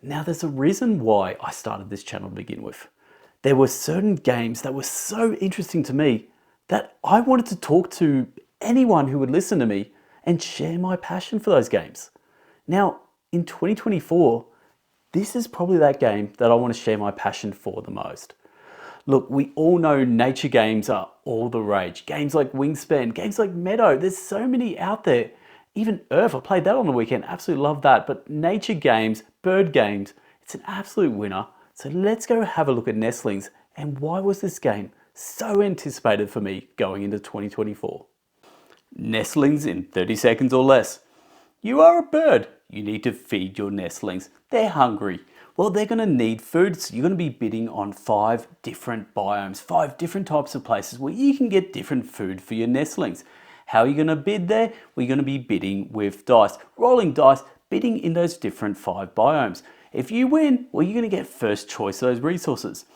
Now, there's a reason why I started this channel to begin with. There were certain games that were so interesting to me that I wanted to talk to anyone who would listen to me and share my passion for those games. Now, in 2024, this is probably that game that I want to share my passion for the most. Look, we all know nature games are all the rage. Games like Wingspan, games like Meadow, there's so many out there. Even Earth, I played that on the weekend, absolutely love that. But nature games, bird games, it's an absolute winner. So let's go have a look at Nestlings and why was this game so anticipated for me going into 2024. Nestlings in 30 seconds or less. You are a bird. You need to feed your nestlings. They're hungry. Well, they're going to need food, so you're going to be bidding on 5 different biomes, 5 different types of places where you can get different food for your nestlings. How are you going to bid there? Well, you're going to be bidding with dice, rolling dice, bidding in those different 5 biomes. If you win, well, you're going to get first choice of those resources.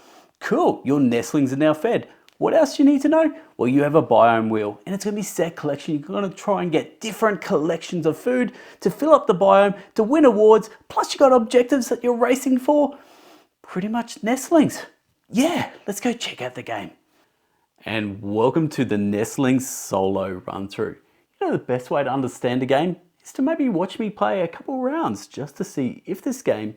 Cool, your nestlings are now fed. What else do you need to know? Well, you have a biome wheel and it's going to be set collection. You're going to try and get different collections of food to fill up the biome, to win awards, plus you got objectives that you're racing for. Pretty much nestlings. Yeah, let's go check out the game. And welcome to the Nestlings solo run through. You know, the best way to understand a game is to maybe watch me play a couple rounds just to see if this game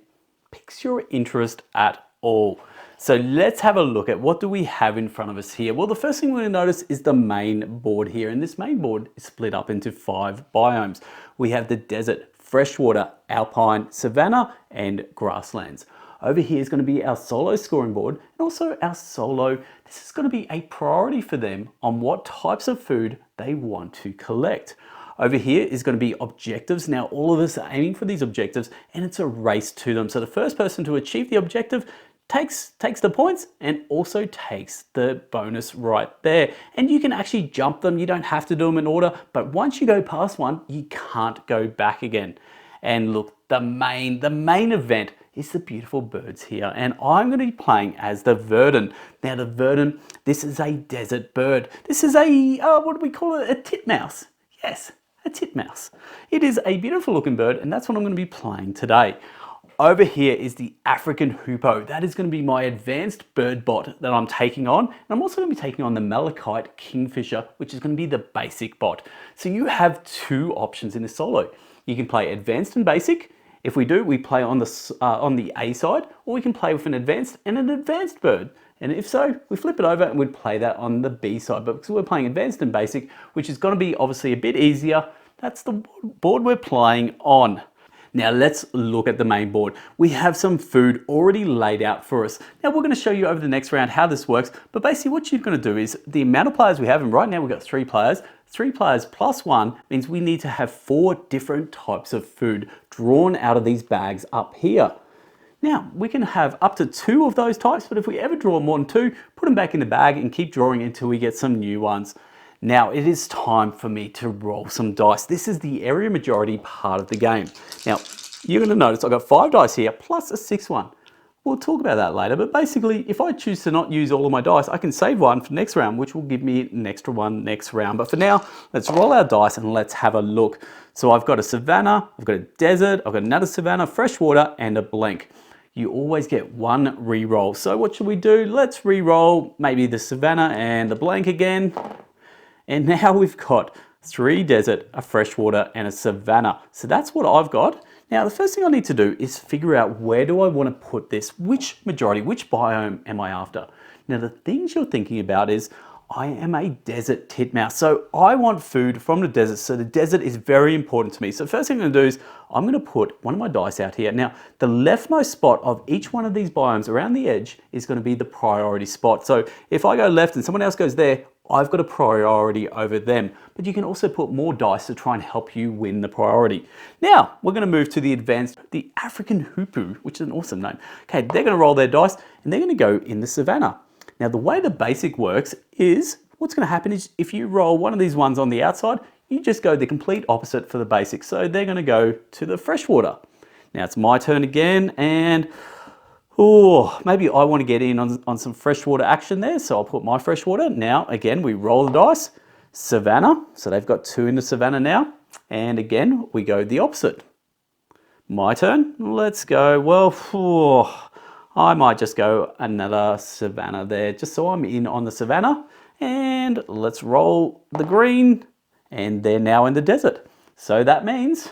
piques your interest at all. So let's have a look at what do we have in front of us here. Well, the first thing we're going to notice is the main board here. And this main board is split up into 5 biomes. We have the desert, freshwater, alpine, savanna, and grasslands. Over here is going to be our solo scoring board and also our solo. This is going to be a priority for them on what types of food they want to collect. Over here is going to be objectives. Now, all of us are aiming for these objectives and it's a race to them. So the first person to achieve the objective takes the points and also takes the bonus right there. And you can actually jump them. You don't have to do them in order, but once you go past one, you can't go back again. And look, the main event is the beautiful birds here. And I'm going to be playing as the verdin. Now the verdin, this is a desert bird. This is a, what do we call it? A titmouse. Yes, a titmouse. It is a beautiful looking bird and that's what I'm going to be playing today. Over here is the African hoopoe. That is going to be my advanced bird bot that I'm taking on. And I'm also going to be taking on the malachite kingfisher, which is going to be the basic bot. So you have 2 options in this solo. You can play advanced and basic. If we do, we play on the A side, or we can play with an advanced and an advanced bird. And if so, we flip it over and we'd play that on the B side. But because we're playing advanced and basic, which is going to be obviously a bit easier, that's the board we're playing on. Now let's look at the main board. We have some food already laid out for us. Now we're going to show you over the next round how this works, but basically what you're going to do is the amount of players we have, and right now we've got 3 players, 3 players plus 1 means we need to have 4 different types of food drawn out of these bags up here. Now we can have up to 2 of those types, but if we ever draw more than 2, put them back in the bag and keep drawing until we get some new ones. Now it is time for me to roll some dice. This is the area majority part of the game. Now you're going to notice I've got 5 dice here plus a 6th one. We'll talk about that later, but basically if I choose to not use all of my dice, I can save one for next round, which will give me an extra one next round. But for now, let's roll our dice and let's have a look. So I've got a savanna, I've got a desert, I've got another savanna, freshwater, and a blank. You always get 1 re-roll. So what should we do? Let's re-roll maybe the savanna and the blank again. And now we've got 3 desert, a freshwater, and a savanna. So that's what I've got. Now, the first thing I need to do is figure out where do I want to put this? Which biome am I after? Now, the things you're thinking about is I am a desert titmouse. So I want food from the desert. So the desert is very important to me. So first thing I'm going to do is I'm going to put one of my dice out here. Now, the leftmost spot of each one of these biomes around the edge is going to be the priority spot. So if I go left and someone else goes there, I've got a priority over them, but you can also put more dice to try and help you win the priority. Now, we're going to move to the African hoopoe, which is an awesome name. Okay, they're going to roll their dice and they're going to go in the savanna. Now, the way the basic works is what's going to happen is if you roll one of these ones on the outside, you just go the complete opposite for the basic. So they're going to go to the freshwater. Now it's my turn again and oh, maybe I want to get in on some freshwater action there, so I'll put my freshwater. Now, again, we roll the dice. Savanna, so they've got 2 in the savanna now. And again, we go the opposite. My turn. Let's go. Well, I might just go another savanna there, just so I'm in on the savanna. And let's roll the green, and they're now in the desert. So that means,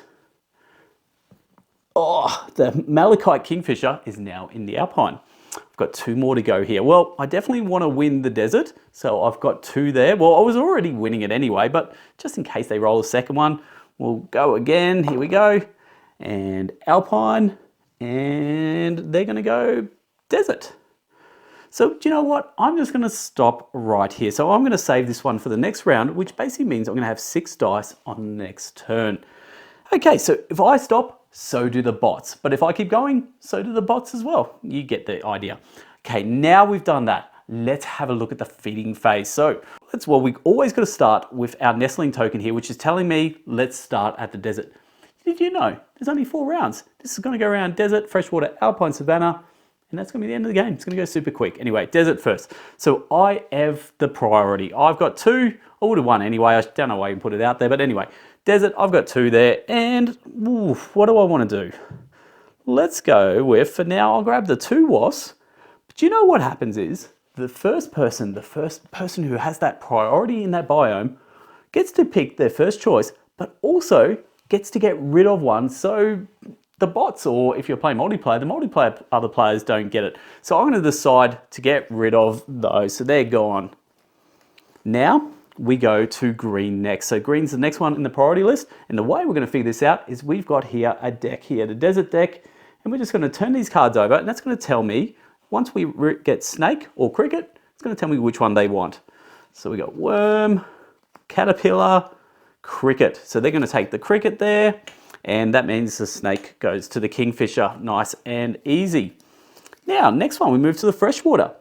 the malachite kingfisher is now in the alpine. I've got 2 more to go here. Well, I definitely want to win the desert, so I've got 2 there. Well, I was already winning it anyway, but just in case they roll a second one, we'll go again. Here we go. And alpine, and they're going to go desert. So do you know what? I'm just going to stop right here. So I'm going to save this one for the next round, which basically means I'm going to have 6 dice on the next turn. Okay, so if I stop, so do the bots. But if I keep going, so do the bots as well. You get the idea. Okay, now we've done that. Let's have a look at the feeding phase. So we always got to start with our nestling token here, which is telling me, let's start at the desert. Did you know there's only 4 rounds? This is going to go around desert, freshwater, alpine, savanna, and that's going to be the end of the game. It's going to go super quick. Anyway, desert first. So I have the priority. I've got 2. I would have won anyway. I don't know why you put it out there, but anyway, desert, I've got 2 there. And what do I want to do? Let's go with, for now, I'll grab the 2 wasps. But you know what happens is, the first person who has that priority in that biome gets to pick their first choice, but also gets to get rid of one, so the bots, or if you're playing multiplayer, the multiplayer other players don't get it. So I'm going to decide to get rid of those, so they're gone. Now we go to green next. So green's the next one in the priority list, and the way we're going to figure this out is we've got here a deck here, the desert deck, and we're just going to turn these cards over, and that's going to tell me, once we get snake or cricket, it's going to tell me which one they want. So we got worm, caterpillar, cricket. So they're going to take the cricket there, and that means the snake goes to the kingfisher. Nice and easy. Now, next one, we move to the freshwater.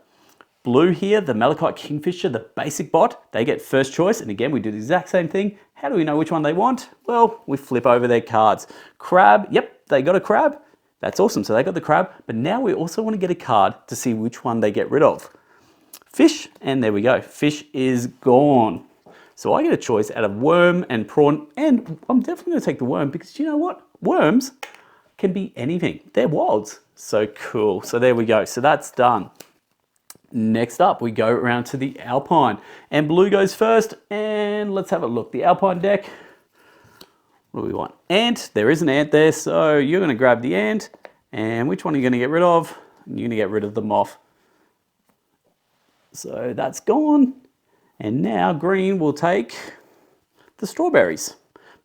Blue here, the malachite kingfisher, the basic bot, they get first choice. And again, we do the exact same thing. How do we know which one they want? Well, we flip over their cards. Crab, yep, they got a crab. That's awesome. So they got the crab, but now we also want to get a card to see which one they get rid of. Fish, and there we go. Fish is gone. So I get a choice out of worm and prawn, and I'm definitely going to take the worm because you know what? Worms can be anything. They're wilds. So cool. So there we go. So that's done. Next up, we go around to the alpine, and blue goes first, and let's have a look. The alpine deck, what do we want? Ant. There is an ant there, so you're going to grab the ant, and which one are you going to get rid of? You're going to get rid of the moth. So that's gone. And now green will take the strawberries.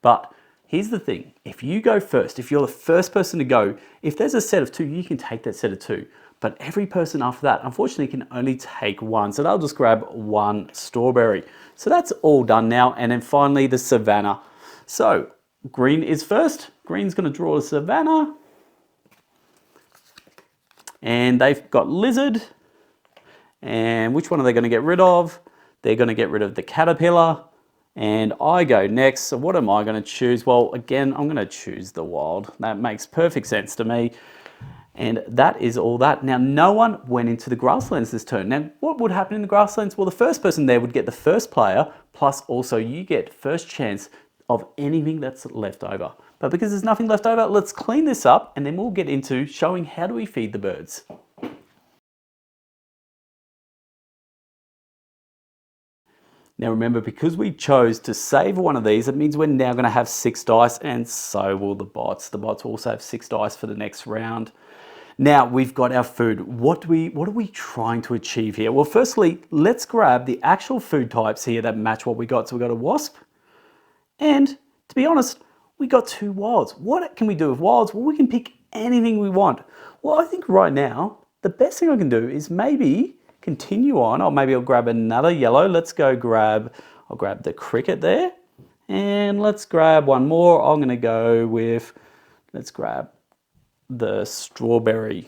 But here's the thing, if you go first, if you're the first person to go, if there's a set of 2, you can take that set of 2. But every person after that, unfortunately, can only take 1. So they'll just grab 1 strawberry. So that's all done now. And then finally, the savanna. So green is first. Green's going to draw a savanna. And they've got lizard. And which one are they going to get rid of? They're going to get rid of the caterpillar, and I go next. So what am I going to choose? Well, again, I'm going to choose the wild. That makes perfect sense to me. And that is all that. Now, no one went into the grasslands this turn. Now, what would happen in the grasslands? Well, the first person there would get the first player, plus also you get first chance of anything that's left over. But because there's nothing left over, let's clean this up, and then we'll get into showing how do we feed the birds. Now remember, because we chose to save one of these, it means we're now going to have 6 dice, and so will the bots. The bots will also have 6 dice for the next round. Now we've got our food. What are we trying to achieve here? Well, firstly, let's grab the actual food types here that match what we got. So we got a wasp, and to be honest, we got 2 wilds. What can we do with wilds? Well, we can pick anything we want. Well, I think right now, the best thing I can do is maybe continue on, or maybe I'll grab another yellow. I'll grab the cricket there, and let's grab one more. I'm gonna go with, let's grab the strawberry.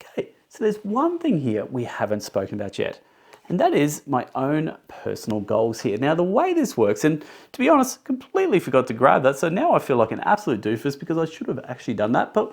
Okay, so there's one thing here we haven't spoken about yet, and that is my own personal goals here. Now, the way this works, and to be honest, completely forgot to grab that, so now I feel like an absolute doofus because I should have actually done that, but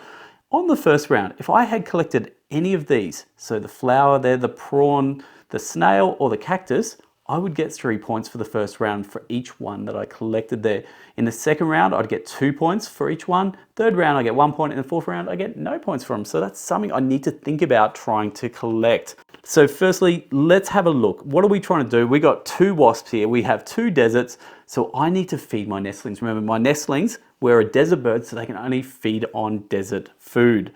on the first round, if I had collected any of these, so the flower there, the prawn, the snail, or the cactus, I would get 3 points for the first round for each one that I collected there. In the second round, I'd get 2 points for each one. Third round, I get 1 point. In the fourth round, I get no points from them. So that's something I need to think about trying to collect. So firstly, let's have a look. What are we trying to do? We got 2 wasps here. We have 2 deserts. So I need to feed my nestlings. Remember, my nestlings were a desert bird, so they can only feed on desert food.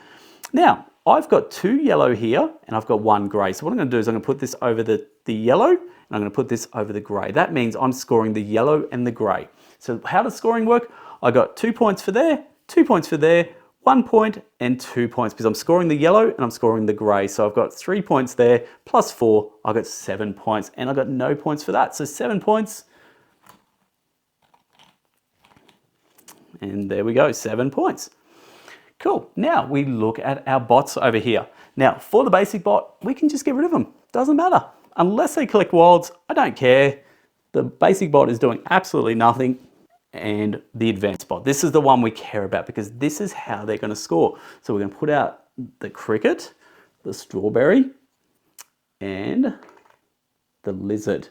Now, I've got 2 yellow here and I've got 1 gray. So what I'm going to do is I'm going to put this over the yellow and I'm going to put this over the gray. That means I'm scoring the yellow and the gray. So how does scoring work? I got 2 points for there, 2 points for there, 1 point and 2 points because I'm scoring the yellow and I'm scoring the gray. So I've got 3 points there plus 4. I got 7 points and I got no points for that. So 7 points. And there we go, 7 points. Cool. Now we look at our bots over here. Now for the basic bot, we can just get rid of them. Doesn't matter. Unless they collect wilds, I don't care. The basic bot is doing absolutely nothing. And the advanced bot. This is the one we care about because this is how they're going to score. So we're going to put out the cricket, the strawberry, and the lizard.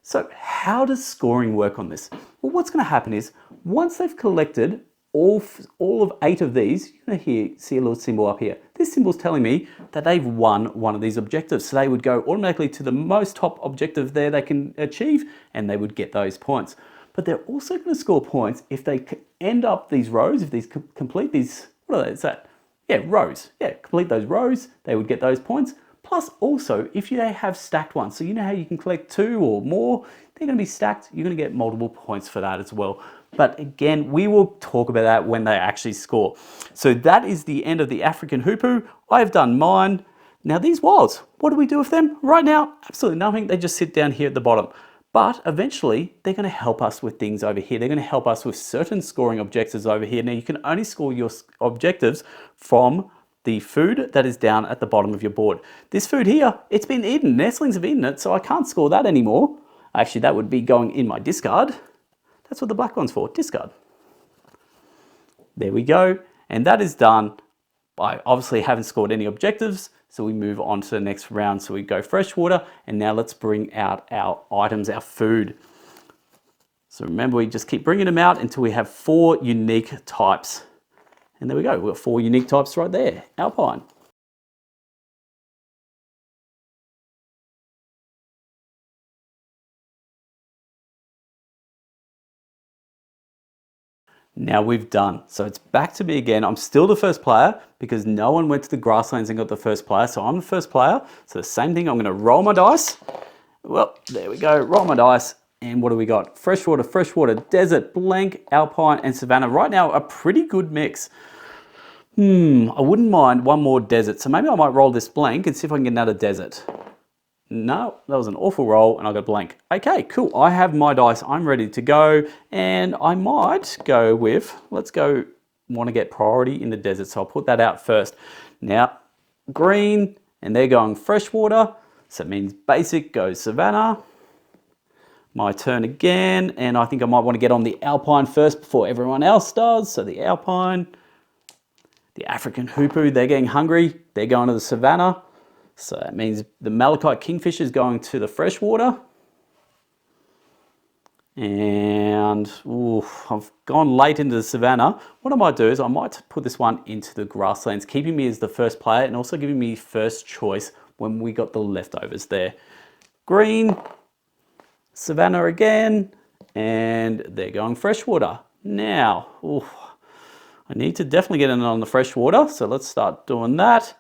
So how does scoring work on this? Well, what's going to happen is once they've collected all of 8 of these, you're going to see a little symbol up here. This symbol is telling me that they've won one of these objectives. So they would go automatically to the most top objective there they can achieve, and they would get those points. But they're also going to score points if they end up these rows, if these complete these, what are they, is that? Yeah, rows. Yeah, complete those rows, they would get those points. Plus also, if they have stacked ones, so you know how you can collect 2 or more, they're going to be stacked, you're going to get multiple points for that as well. But again, we will talk about that when they actually score. So that is the end of the African hoopoe. I've done mine. Now these wilds, what do we do with them? Right now, absolutely nothing. They just sit down here at the bottom. But eventually, they're going to help us with things over here. They're going to help us with certain scoring objectives over here. Now, you can only score your objectives from the food that is down at the bottom of your board. This food here, it's been eaten. Nestlings have eaten it, so I can't score that anymore. Actually, that would be going in my discard. That's what the black one's for, discard. There we go. And that is done. I obviously haven't scored any objectives, so we move on to the next round. So we go freshwater, and now let's bring out our items, our food. So remember, we just keep bringing them out until we have 4 unique types. And there we go, we've got 4 unique types right there, alpine. Now we've done. So it's back to me again. I'm still the first player because no one went to the grasslands and got the first player. So I'm the first player. So the same thing, I'm gonna roll my dice. Well, there we go, roll my dice. And what do we got? Freshwater, desert, blank, alpine, and savanna. Right now, a pretty good mix. I wouldn't mind one more desert. So maybe I might roll this blank and see if I can get another desert. No, that was an awful roll and I got blank. Okay, cool. I have my dice. I'm ready to go. And I might go with, let's go, want to get priority in the desert. So I'll put that out first. Now, green, and they're going freshwater. So it means basic goes savanna. My turn again. And I think I might want to get on the alpine first before everyone else does. So the alpine, the African hoopoe, they're getting hungry. They're going to the savanna. So that means the malachite kingfisher is going to the freshwater. And I've gone late into the savanna. What I might do is I might put this one into the grasslands, keeping me as the first player and also giving me first choice when we got the leftovers there. Green, savanna again, and they're going freshwater. Now, I need to definitely get in on the freshwater, so let's start doing that.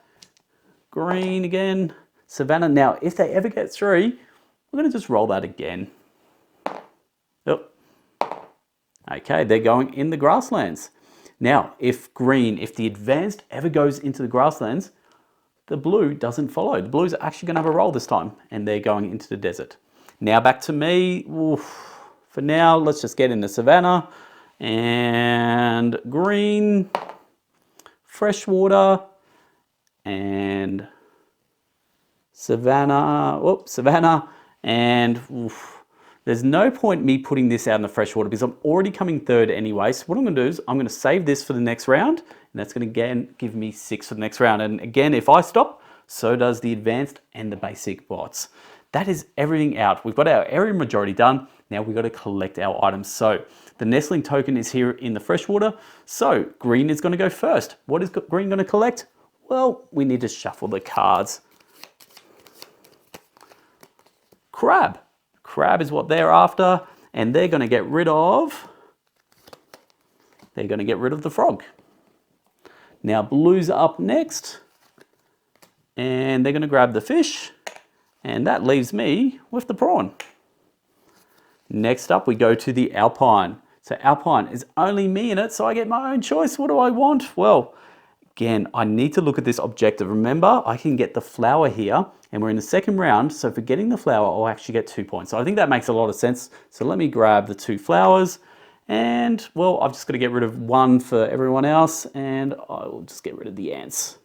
Green again, savanna. Now, if they ever get 3, we're going to just roll that again. Yep. Okay, they're going in the grasslands. Now, if the advanced ever goes into the grasslands, the blue doesn't follow. The blues are actually going to have a roll this time, and they're going into the desert. Now back to me. For now, let's just get in the savanna. And green, freshwater, and savanna, and there's no point me putting this out in the freshwater because I'm already coming third anyway. So what I'm gonna do is I'm gonna save this for the next round, and that's gonna again give me 6 for the next round. And again, if I stop, so does the advanced and the basic bots. that is everything out. We've got our area majority done. Now we've got to collect our items. So the nestling token is here in the freshwater. So green is going to go first. What is green going to collect? Well, we need to shuffle the cards. Crab. Crab is what they're after, and they're going to get rid of, the frog. Now blue's up next, and they're going to grab the fish, and that leaves me with the prawn. Next up, we go to the alpine. So alpine is only me in it, so I get my own choice. What do I want? Well, again, I need to look at this objective. Remember, I can get the flower here, and we're in the second round, so for getting the flower, I'll actually get 2 points. So I think that makes a lot of sense. So let me grab the 2 flowers, and well, I've just got to get rid of 1 for everyone else, and I will just get rid of the ants.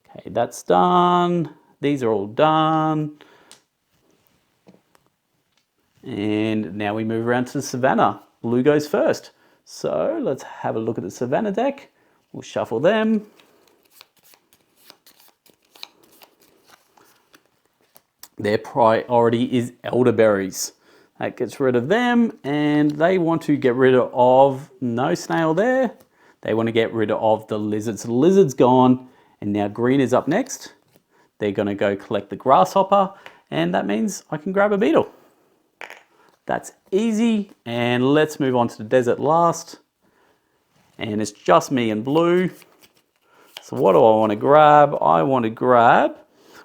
Okay, that's done. These are all done. And now we move around to the savannah. Blue goes first. So let's have a look at the savannah deck. We'll shuffle them. Their priority is elderberries. That gets rid of them, and they want to get rid of no snail there. They want to get rid of the lizards. The lizard's gone, and now green is up next. They're going to go collect the grasshopper, and that means I can grab a beetle. That's easy, and let's move on to the desert last. And it's just me and blue. So what do I want to grab? I want to grab,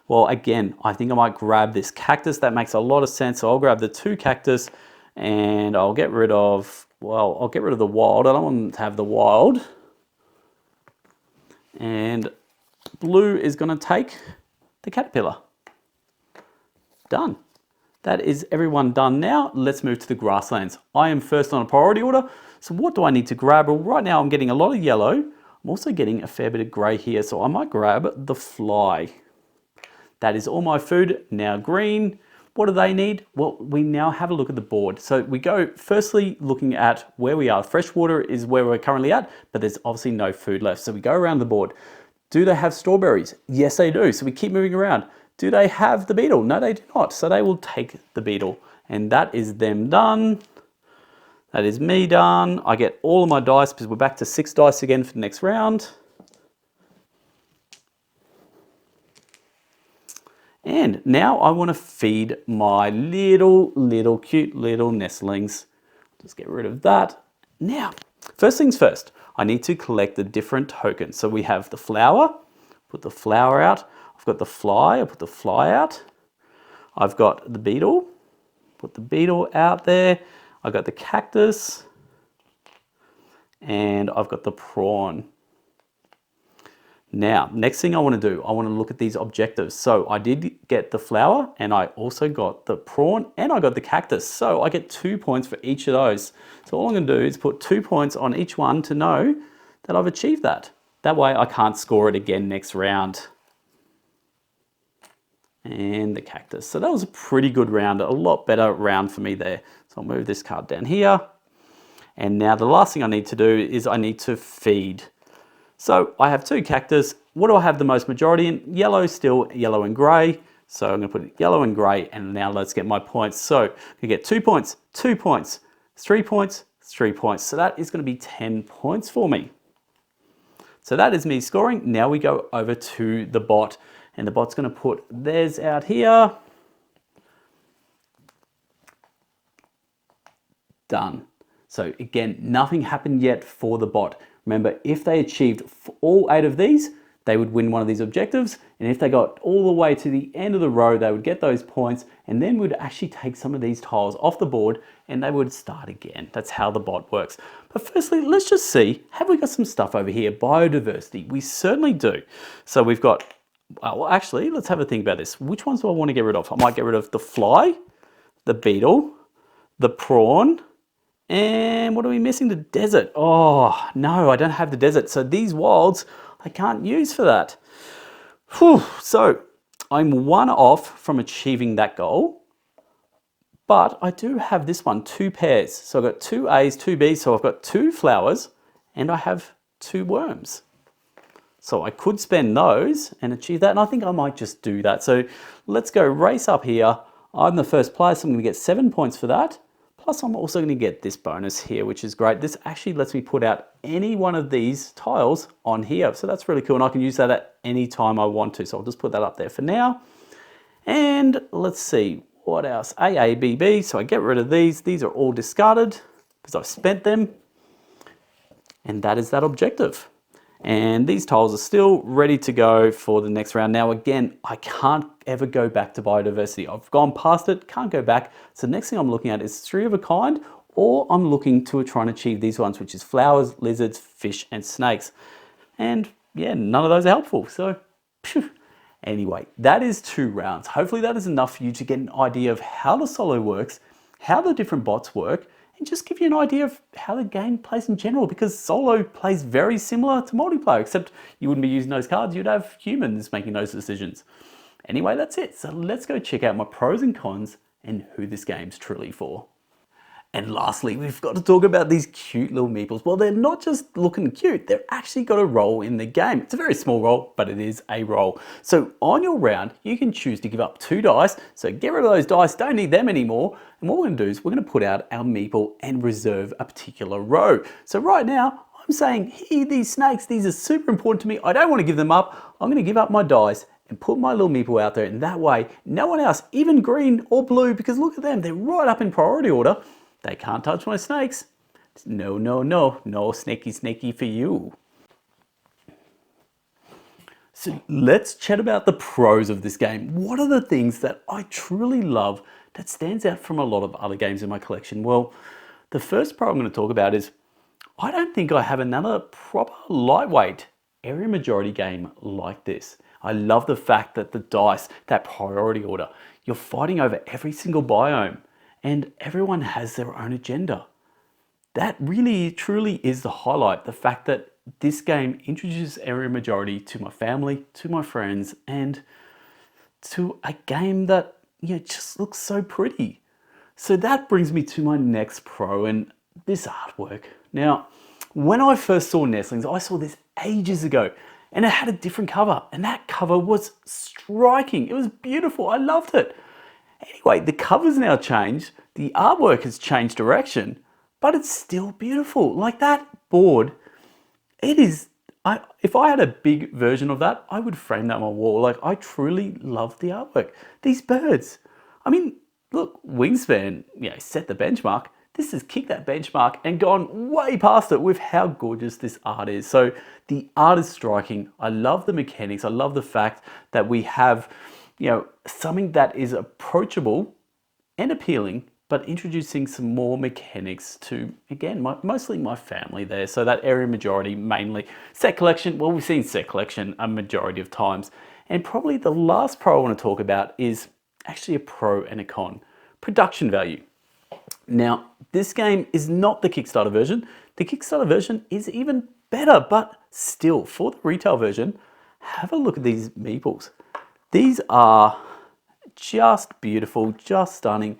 well, again, I think I might grab this cactus. That makes a lot of sense. So I'll grab the 2 cactus, and I'll get rid of, well, I'll get rid of the wild. I don't want to have the wild. And blue is going to take the caterpillar. Done. That is everyone done now. Let's move to the grasslands. I am first on a priority order. So what do I need to grab? Well, right now I'm getting a lot of yellow. I'm also getting a fair bit of gray here. So I might grab the fly. That is all my food. Now green. What do they need? Well, we now have a look at the board. So we go firstly looking at where we are. Freshwater is where we're currently at, but there's obviously no food left. So we go around the board. Do they have strawberries? Yes, they do. So we keep moving around. Do they have the beetle? No, they do not. So they will take the beetle. And that is them done. That is me done. I get all of my dice because we're back to 6 dice again for the next round. And now I want to feed my little cute little nestlings. Just get rid of that. Now, first things first, I need to collect the different tokens. So we have the flower, put the flower out. I've got the fly, I put the fly out. I've got the beetle, put the beetle out there. I've got the cactus, and I've got the prawn. Now, next thing I want to do, I want to look at these objectives. So I did get the flower, and I also got the prawn, and I got the cactus. So I get 2 points for each of those. So all I'm going to do is put 2 points on each one to know that I've achieved that. That way I can't score it again next round. And the cactus. So that was a pretty good round, a lot better round for me there. So I'll move this card down here. And now the last thing I need to do is I need to feed. So I have 2 cactus. What do I have the most majority in? Yellow still, yellow and gray. So I'm going to put yellow and gray, and now let's get my points. So I get 2 points, 2 points, 3 points, 3 points. So that is going to be 10 points for me. So that is me scoring. Now we go over to the bot. And the bot's going to put theirs out here. Done. So again, nothing happened yet for the bot. Remember, if they achieved all 8 of these, they would win one of these objectives. And if they got all the way to the end of the row, they would get those points, and then would actually take some of these tiles off the board and they would start again. That's how the bot works. But firstly, let's just see, have we got some stuff over here? Biodiversity, we certainly do. So we've got, well, actually, let's have a think about this. Which ones do I want to get rid of? I might get rid of the fly, the beetle, the prawn, and what are we missing? The desert. Oh, no, I don't have the desert. So these wilds, I can't use for that. Whew. So I'm 1 off from achieving that goal, but I do have this one, 2 pairs. So I've got 2 A's, 2 B's, so I've got 2 flowers, and I have 2 worms. So I could spend those and achieve that, and I think I might just do that. So let's go race up here. I'm the first player, so I'm gonna get 7 points for that. Plus I'm also gonna get this bonus here, which is great. This actually lets me put out any one of these tiles on here. So that's really cool, and I can use that at any time I want to. So I'll just put that up there for now. And let's see, what else? A, B, B, so I get rid of these. These are all discarded because I've spent them. And that is that objective. And these tiles are still ready to go for the next round. Now, again, I can't ever go back to biodiversity. I've gone past it, can't go back. So the next thing I'm looking at is 3 of a kind, or I'm looking to try and achieve these ones, which is flowers, lizards, fish, and snakes. And yeah, none of those are helpful. So, phew. Anyway, that is 2 rounds. Hopefully that is enough for you to get an idea of how the solo works, how the different bots work, and just give you an idea of how the game plays in general, because solo plays very similar to multiplayer, except you wouldn't be using those cards, you'd have humans making those decisions. Anyway, that's it. So let's go check out my pros and cons and who this game's truly for. And lastly, we've got to talk about these cute little meeples. Well, they're not just looking cute, they've actually got a role in the game. It's a very small role, but it is a role. So on your round, you can choose to give up 2 dice. So get rid of those dice, don't need them anymore. And what we're gonna do is we're gonna put out our meeple and reserve a particular row. So right now, I'm saying, here, these snakes, these are super important to me. I don't wanna give them up. I'm gonna give up my dice and put my little meeple out there. And that way, no one else, even green or blue, because look at them, they're right up in priority order. They can't touch my snakes. No, no, no, no snaky snaky for you. So let's chat about the pros of this game. What are the things that I truly love that stands out from a lot of other games in my collection? Well, the first pro I'm going to talk about is I don't think I have another proper lightweight area majority game like this. I love the fact that the dice, that priority order, you're fighting over every single biome. And everyone has their own agenda. That really, truly is the highlight. The fact that this game introduces area majority to my family, to my friends, and to a game that just looks so pretty. So that brings me to my next pro, and this artwork. Now, when I first saw Nestlings, I saw this ages ago, and it had a different cover, and that cover was striking. It was beautiful. I loved it. Anyway, the cover's now changed, the artwork has changed direction, but it's still beautiful. Like that board, it is, if I had a big version of that, I would frame that on my wall. Like, I truly love the artwork. These birds, I mean, look, Wingspan, set the benchmark. This has kicked that benchmark and gone way past it with how gorgeous this art is. So the art is striking. I love the mechanics. I love the fact that we have something that is approachable and appealing, but introducing some more mechanics to, again, mostly my family there. So that area majority, mainly. Set collection, well, we've seen set collection a majority of times. And probably the last pro I want to talk about is actually a pro and a con. Production value. Now, this game is not the Kickstarter version. The Kickstarter version is even better, but still, for the retail version, have a look at these meeples. These are just beautiful, just stunning.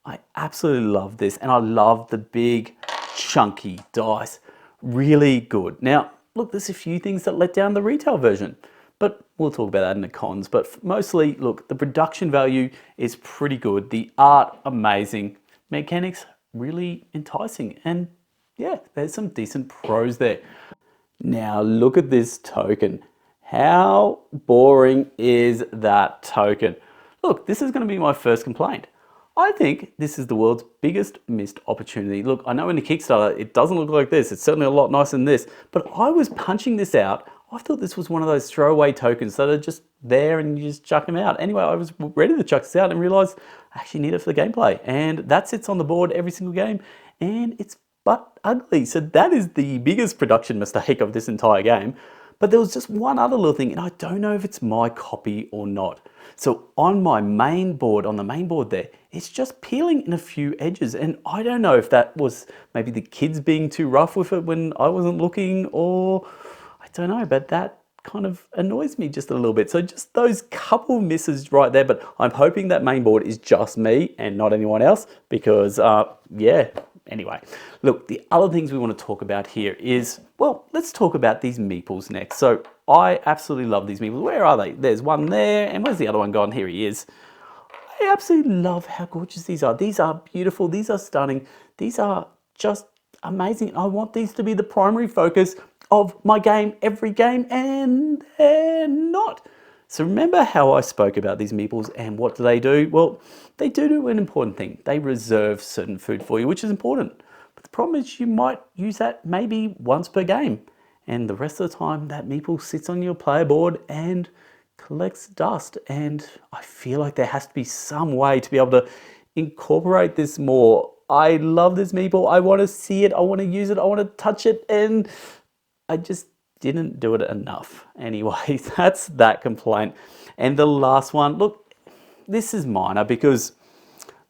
I absolutely love this, and I love the big, chunky dice. Really good. Now, look, there's a few things that let down the retail version, but we'll talk about that in the cons. But mostly, look, the production value is pretty good. The art, amazing. Mechanics, really enticing. And yeah, there's some decent pros there. Now, look at this token. How boring is that token? Look, this is going to be my first complaint. I think this is the world's biggest missed opportunity. Look, I know in the Kickstarter, it doesn't look like this. It's certainly a lot nicer than this, but I was punching this out. I thought this was one of those throwaway tokens that are just there and you just chuck them out. Anyway, I was ready to chuck this out and realized I actually need it for the gameplay. And that sits on the board every single game, and it's but ugly. So that is the biggest production mistake of this entire game. But there was just one other little thing, and I don't know if it's my copy or not. So on my main board, on the main board there, it's just peeling in a few edges. And I don't know if that was maybe the kids being too rough with it when I wasn't looking, or I don't know, but that kind of annoys me just a little bit. So just those couple misses right there, but I'm hoping that main board is just me and not anyone else, because yeah. Anyway, look, the other things we want to talk about here is, well, let's talk about these meeples next. So I absolutely love these meeples. Where are they? There's one there, and where's the other one gone? Here he is. I absolutely love how gorgeous these are. These are beautiful. These are stunning. These are just amazing. I want these to be the primary focus of my game, every game, and they're not. So remember how I spoke about these meeples and what do? Well, they do an important thing. They reserve certain food for you, which is important. But the problem is you might use that maybe once per game. And the rest of the time, that meeple sits on your player board and collects dust. And I feel like there has to be some way to be able to incorporate this more. I love this meeple. I want to see it. I want to use it. I want to touch it. And I just didn't do it enough. Anyway, that's that complaint. And the last one, look, this is minor because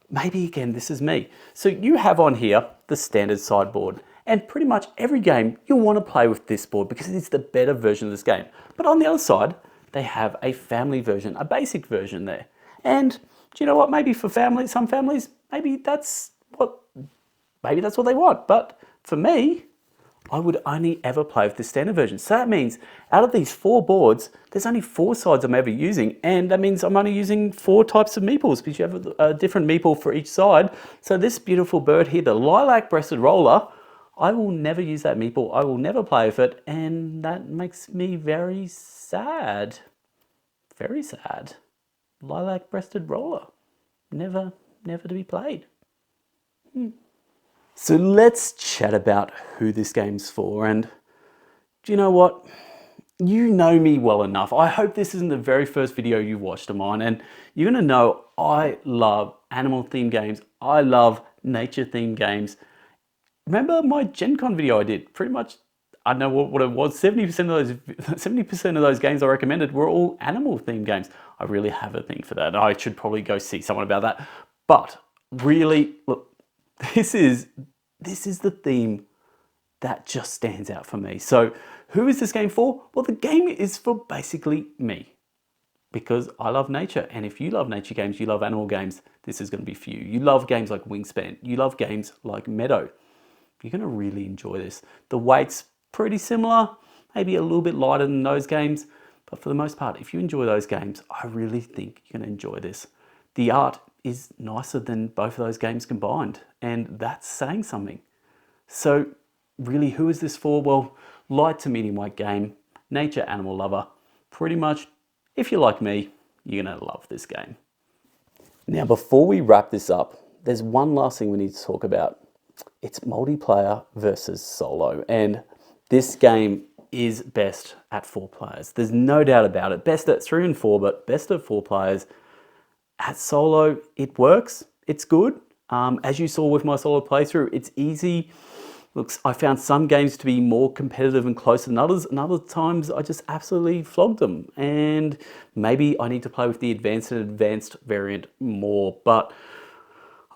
maybe again, this is me. So you have on here the standard sideboard, and pretty much every game you'll want to play with this board because it's the better version of this game. But on the other side, they have a family version, a basic version there. And do you know what? Maybe for families, some families, maybe that's what they want. But for me, I would only ever play with the standard version. So that means out of these 4 boards, there's only 4 sides I'm ever using. And that means I'm only using 4 types of meeples because you have a different meeple for each side. So this beautiful bird here, the lilac-breasted roller, I will never use that meeple. I will never play with it. And that makes me very sad. Very sad. Lilac-breasted roller. Never to be played. So let's chat about who this game's for, and do you know what? You know me well enough. I hope this isn't the very first video you watched of mine, and you're gonna know I love animal themed games. I love nature themed games. Remember my Gen Con video I did? Pretty much, I don't know what it was, 70% of those games I recommended were all animal themed games. I really have a thing for that. I should probably go see someone about that. But really, look, this is the theme that just stands out for me. So who is this game for? Well, the game is for basically me because I love nature. And if you love nature games, you love animal games, this is going to be for you. You love games like Wingspan. You love games like Meadow. You're going to really enjoy this. The weight's pretty similar, maybe a little bit lighter than those games. But for the most part, if you enjoy those games, I really think you're going to enjoy this. The art is nicer than both of those games combined, and that's saying something. So really, who is this for? Well, light to medium weight game, nature animal lover. Pretty much, if you're like me, you're gonna love this game. Now, before we wrap this up, there's one last thing we need to talk about. It's multiplayer versus solo, and this game is best at 4 players. There's no doubt about it. Best at 3 and 4, but best at 4 players. At solo, it works, it's good. As you saw with my solo playthrough, it's easy. Look, I found some games to be more competitive and closer than others, and other times I just absolutely flogged them. And maybe I need to play with the advanced variant more, but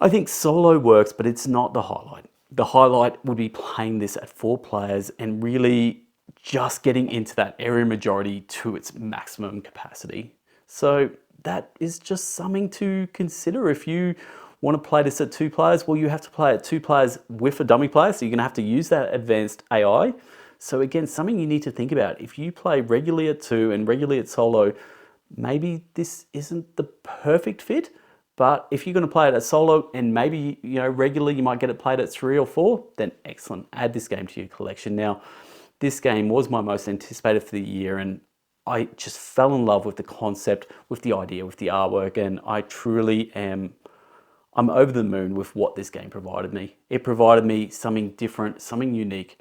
I think solo works, but it's not the highlight. The highlight would be playing this at 4 players and really just getting into that area majority to its maximum capacity. So that is just something to consider. If you want to play this at 2 players, well, you have to play at 2 players with a dummy player, so you're going to have to use that advanced AI. So again, something you need to think about. If you play regularly at 2 and regularly at solo, maybe this isn't the perfect fit. But if you're going to play it at solo and maybe regularly you might get it played at 3 or 4, then excellent. Add this game to your collection. Now, this game was my most anticipated for the year, and I just fell in love with the concept, with the idea, with the artwork, and I truly am, I'm over the moon with what this game provided me. It provided me something different, something unique,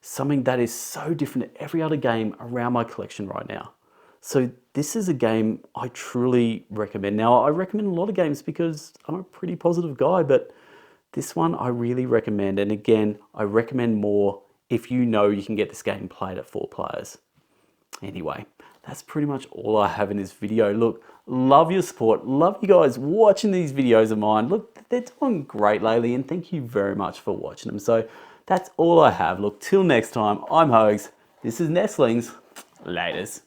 something that is so different to every other game around my collection right now. So this is a game I truly recommend. Now, I recommend a lot of games because I'm a pretty positive guy, but this one I really recommend. And again, I recommend more if you know you can get this game played at 4 players. Anyway, that's pretty much all I have in this video. Look, love your support. Love you guys watching these videos of mine. Look, they're doing great lately, and thank you very much for watching them. So that's all I have. Look, till next time, I'm Hogs. This is Nestlings. Laters.